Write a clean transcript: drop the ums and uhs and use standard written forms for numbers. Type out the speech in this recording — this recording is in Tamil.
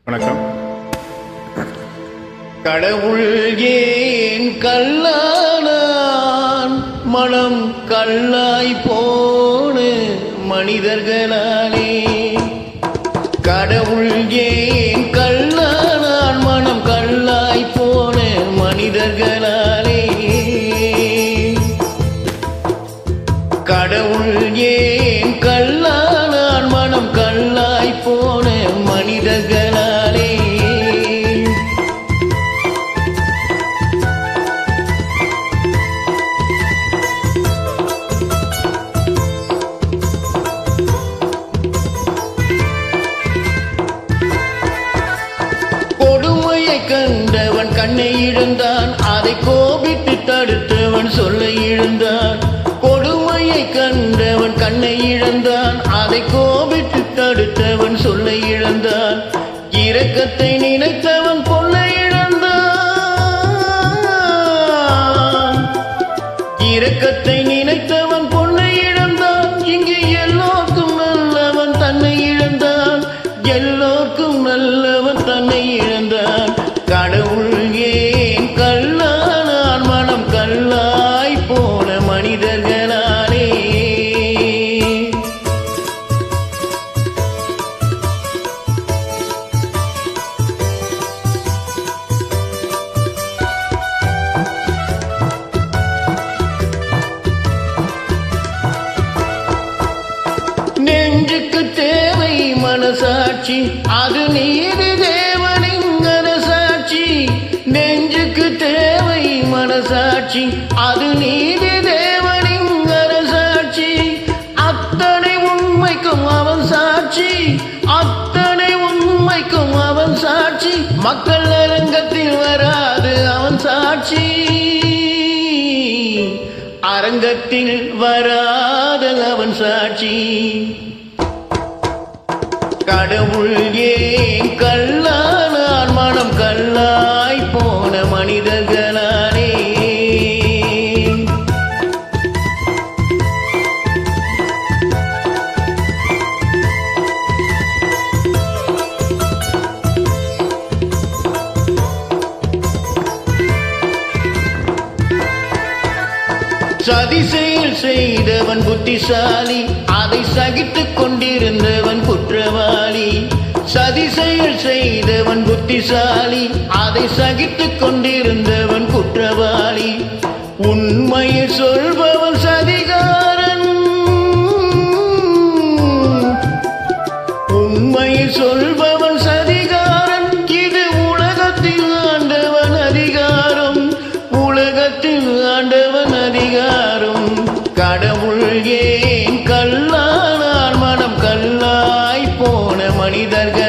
வணக்கம். கடவுள் ஏன் கல்லானான், மனம் கல்லாய் போன மனிதர்களாலே. கடவுள் ஏன் கல்லானான், மனம் கல்லாய் போன மனிதர்களாலே. கடவுள் ஏன் கல்லானான், மனம் கல்லாய் போன மனிதர்களாலே. கொடுமையை கண்டவன் கண்ணை இழந்தான், அதை கோபிட்டு தடுத்தவன் சொல்லை இழந்தான். கொடுமையை கண்டவன் கண்ணை இழந்தான், அதை கோபிட்டு தடுத்தவன் சொல்லை இழந்தான். இரக்கத்தை நினைத்தவன் பொன்னை இழந்தான். இரக்கத்தை நினைத்தவன் பொன்னை இழந்தான். இங்கே எல்லோருக்கும் நல்லவன் தன்னை இழந்தான். எல்லோருக்கும் நல்லவன் தன்னை இழந்தான். கடவுள் ஏன் கல்லானான், மனம் கல்லாய் போன மனிதர்களாலே. நெஞ்சுக்கு தேவை மனசாட்சி, அது நீதி தேவனின் அரசாட்சி. நெஞ்சுக்கு தேவை மனசாட்சி, அது நீதி தேவனின் அரசாட்சி. அத்தனை உண்மைக்கும் அவன் சாட்சி, அத்தனை உண்மைக்கும் அவன் சாட்சி. மக்கள் அரங்கத்தில் வராது அவன் சாட்சி, அரங்கத்தில் வராத அவன் சாட்சி. கடவுள் ஏன் கல்லானான், மனம் கல்லாய் போன மனிதர்களாலே. சதி செயல் செய்தவன் புத்திசாலி, அதை சகித்துக் கொண்டிருந்தவன் குற்றவாளி. சதி செயல் செய்தவன் புத்திசாலி, அதை சகித்துக் கொண்டிருந்தவன் குற்றவாளி. உண்மையை சொல்பவன் சதிகாரன், உண்மையை சொல்பவன் சதிகாரன். இது உலகத்தில் ஆண்டவன் அதிகாரம், உலகத்தில் ஆண்டவன் அதிகாரம். கடவுள் ஏன் கல்லானான், மனம் கல்லாய் போன மனிதர்கள்